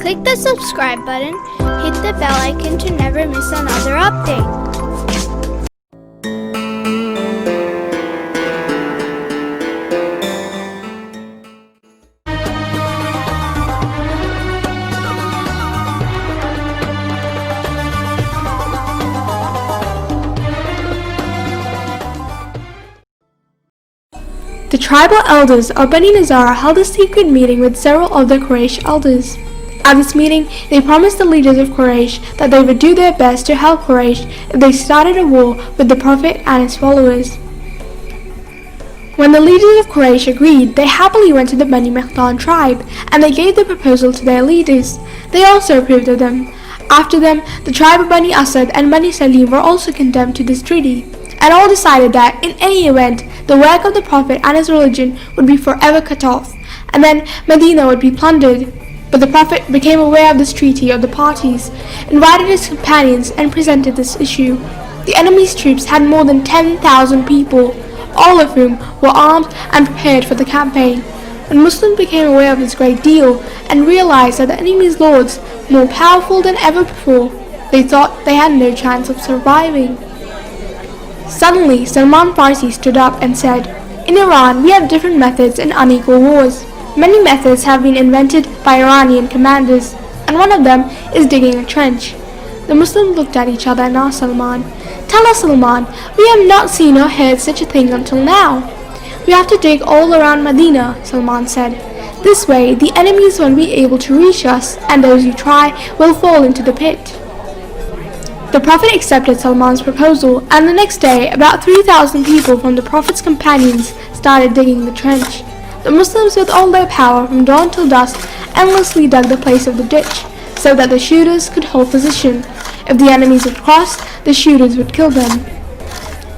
Click the subscribe button, hit the bell icon to never miss another update. The tribal elders of Bani Nazara held a secret meeting with several of the Quraysh elders. At this meeting, they promised the leaders of Quraysh that they would do their best to help Quraysh if they started a war with the Prophet and his followers. When the leaders of Quraysh agreed, they happily went to the Bani Mehdi tribe and they gave the proposal to their leaders. They also approved of them. After them, the tribe of Bani Asad and Bani Salim were also condemned to this treaty, and all decided that, in any event, the work of the Prophet and his religion would be forever cut off, and then Medina would be plundered. But the Prophet became aware of this treaty of the parties, invited his companions, and presented this issue. The enemy's troops had more than 10,000 people, all of whom were armed and prepared for the campaign. When Muslims became aware of this great deal and realized that the enemy's lords were more powerful than ever before, they thought they had no chance of surviving. Suddenly, Salman Farsi stood up and said, "In Iran, we have different methods in unequal wars. Many methods have been invented by Iranian commanders, and one of them is digging a trench." The Muslims looked at each other and asked Salman, "Tell us, Salman, we have not seen or heard such a thing until now." "We have to dig all around Medina," Salman said. "This way, the enemies won't be able to reach us, and those who try will fall into the pit." The Prophet accepted Salman's proposal, and the next day, about 3,000 people from the Prophet's companions started digging the trench. The Muslims, with all their power from dawn till dusk, endlessly dug the place of the ditch, so that the shooters could hold position. If the enemies would cross, the shooters would kill them.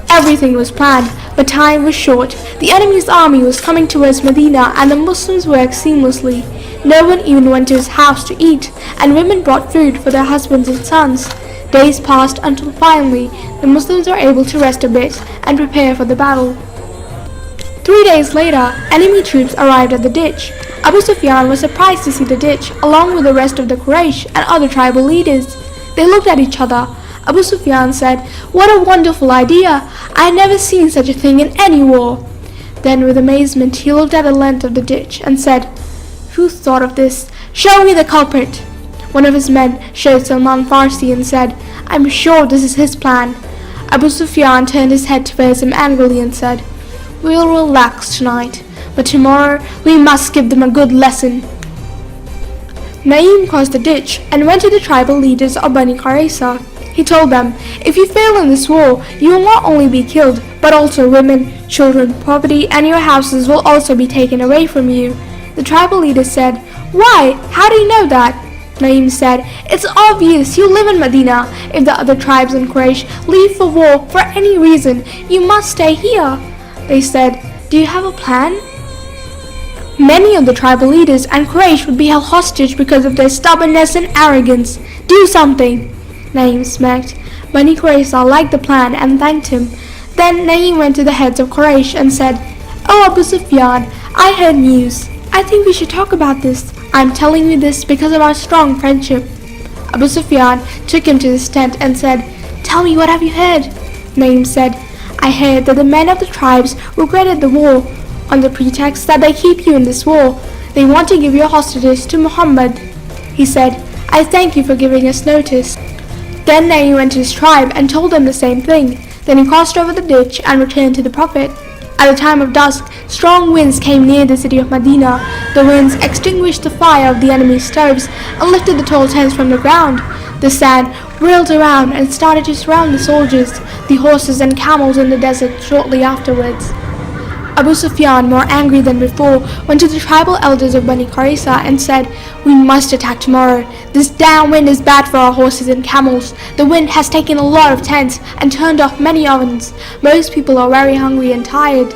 Everything was planned, but time was short. The enemy's army was coming towards Medina, and the Muslims worked seamlessly. No one even went to his house to eat, and women brought food for their husbands and sons. Days passed until finally the Muslims were able to rest a bit and prepare for the battle. 3 days later, enemy troops arrived at the ditch. Abu Sufyan was surprised to see the ditch, along with the rest of the Quraysh and other tribal leaders. They looked at each other. Abu Sufyan said, "What a wonderful idea! I had never seen such a thing in any war." Then with amazement he looked at the length of the ditch and said, "Who thought of this? Show me the culprit." One of his men showed Salman Farsi and said, "I'm sure this is his plan." Abu Sufyan turned his head towards him angrily and said, "We'll relax tonight, but tomorrow we must give them a good lesson." Naim crossed the ditch and went to the tribal leaders of Bani Qurayza. He told them, "If you fail in this war, you will not only be killed, but also women, children, property, and your houses will also be taken away from you." The tribal leaders said, "Why? How do you know that?" Naim said, "It's obvious. You live in Medina. If the other tribes in Quraysh leave for war for any reason, you must stay here." They said, "Do you have a plan?" Many of the tribal leaders and Quraysh would be held hostage because of their stubbornness and arrogance. "Do something." Naim smirked. Bani Qurayza liked the plan and thanked him. Then Naim went to the heads of Quraysh and said, "Oh Abu Sufyan, I heard news. I think we should talk about this. I'm telling you this because of our strong friendship." Abu Sufyan took him to his tent and said, "Tell me, what have you heard?" Naim said, "I heard that the men of the tribes regretted the war on the pretext that they keep you in this war. They want to give your hostages to Muhammad." He said, "I thank you for giving us notice." Then Naim went to his tribe and told them the same thing. Then he crossed over the ditch and returned to the Prophet. At the time of dusk, strong winds came near the city of Medina. The winds extinguished the fire of the enemy's stoves and lifted the tall tents from the ground. The sand whirled around and started to surround the soldiers, the horses and camels in the desert shortly afterwards. Abu Sufyan, more angry than before, went to the tribal elders of Bani Qurayza and said, "We must attack tomorrow. This downwind is bad for our horses and camels. The wind has taken a lot of tents and turned off many ovens. Most people are very hungry and tired."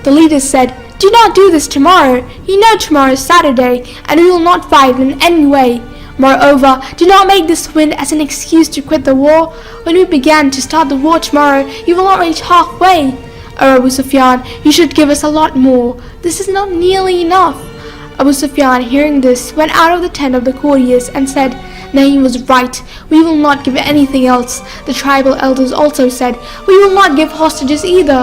The leaders said, "Do not do this tomorrow. You know tomorrow is Saturday, and we will not fight in any way. Moreover, do not make this wind as an excuse to quit the war. When we begin to start the war tomorrow, you will not reach halfway. Oh Abu Sufyan, you should give us a lot more. This is not nearly enough." Abu Sufyan, hearing this, went out of the tent of the courtiers and said, "Naim was right. We will not give anything else." The tribal elders also said, "We will not give hostages either."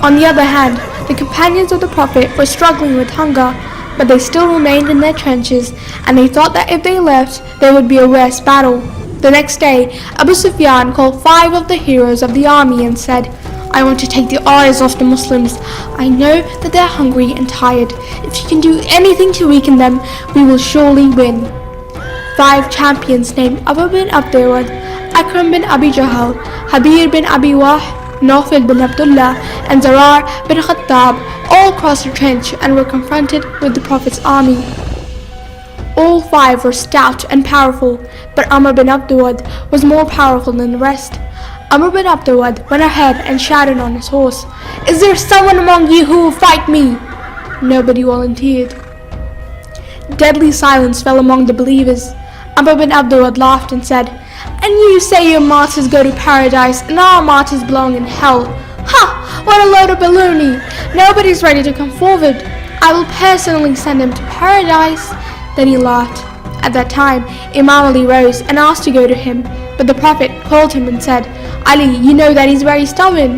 On the other hand, the companions of the Prophet were struggling with hunger, but they still remained in their trenches, and they thought that if they left, there would be a worse battle. The next day, Abu Sufyan called 5 of the heroes of the army and said, "I want to take the eyes off the Muslims. I know that they are hungry and tired. If you can do anything to weaken them, we will surely win." 5 champions named Abu bin Abdullah, Akram bin Abi Jahl, Habir bin Abi Wah, Nawfal bin Abdullah, and Zarar bin Khattab all crossed the trench and were confronted with the Prophet's army. All 5 were stout and powerful, but Amr bin Abdullah was more powerful than the rest. Amr bin Abdullah went ahead and shouted on his horse, "Is there someone among you who will fight me?" Nobody volunteered. Deadly silence fell among the believers. Amr bin Abdullah laughed and said, "And you say your martyrs go to paradise and our martyrs belong in hell? Ha! What a load of baloney! Nobody's ready to come forward. I will personally send him to paradise." Then he laughed. At that time, Imam Ali rose and asked to go to him, but the Prophet called him and said, "Ali, you know that he's very stubborn."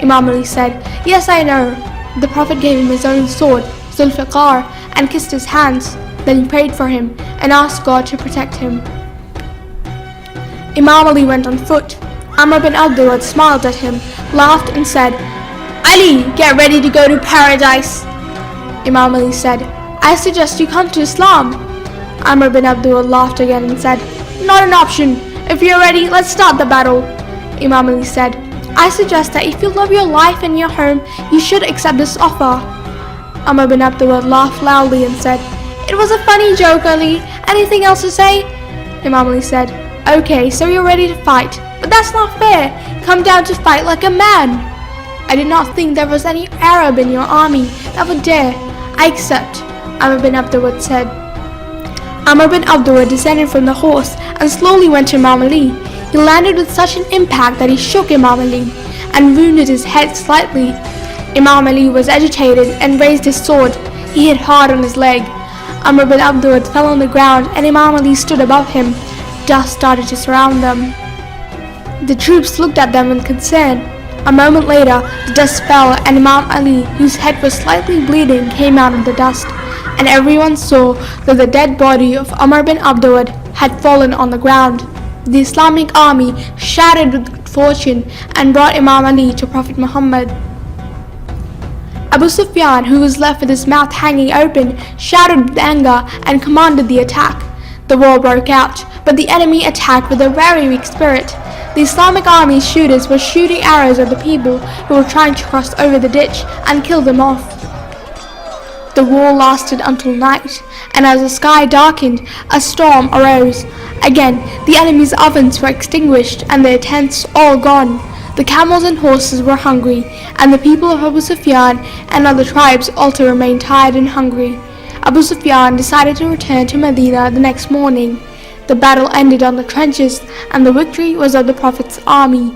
Imam Ali said, "Yes, I know." The Prophet gave him his own sword, Zulfiqar, and kissed his hands. Then he prayed for him and asked God to protect him. Imam Ali went on foot. Amr bin Abdullah smiled at him, laughed and said, "Ali, get ready to go to paradise." Imam Ali said, "I suggest you come to Islam." Amr bin Abdullah laughed again and said, "Not an option. If you're ready, let's start the battle." Imam Ali said, "I suggest that if you love your life and your home, you should accept this offer." Amr bin Abdullah laughed loudly and said, "It was a funny joke, Ali. Anything else to say?" Imam Ali said, "Okay, so you're ready to fight. But that's not fair. Come down to fight like a man." "I did not think there was any Arab in your army that would dare." "I accept," Amr bin Abdullah said. Amr bin Abdullah descended from the horse and slowly went to Imam Ali. He landed with such an impact that he shook Imam Ali and wounded his head slightly. Imam Ali was agitated and raised his sword. He hit hard on his leg. Amr bin Abdullah fell on the ground and Imam Ali stood above him. Dust started to surround them. The troops looked at them in concern. A moment later, the dust fell and Imam Ali, whose head was slightly bleeding, came out of the dust, and everyone saw that the dead body of Amr bin Abdullah had fallen on the ground. The Islamic army shouted with good fortune and brought Imam Ali to Prophet Muhammad. Abu Sufyan, who was left with his mouth hanging open, shouted with anger and commanded the attack. The war broke out, but the enemy attacked with a very weak spirit. The Islamic army's shooters were shooting arrows at the people who were trying to cross over the ditch and kill them off. The war lasted until night, and as the sky darkened, a storm arose. Again, the enemy's ovens were extinguished and their tents all gone. The camels and horses were hungry, and the people of Abu Sufyan and other tribes also remained tired and hungry. Abu Sufyan decided to return to Medina the next morning. The battle ended on the trenches, and the victory was of the Prophet's army.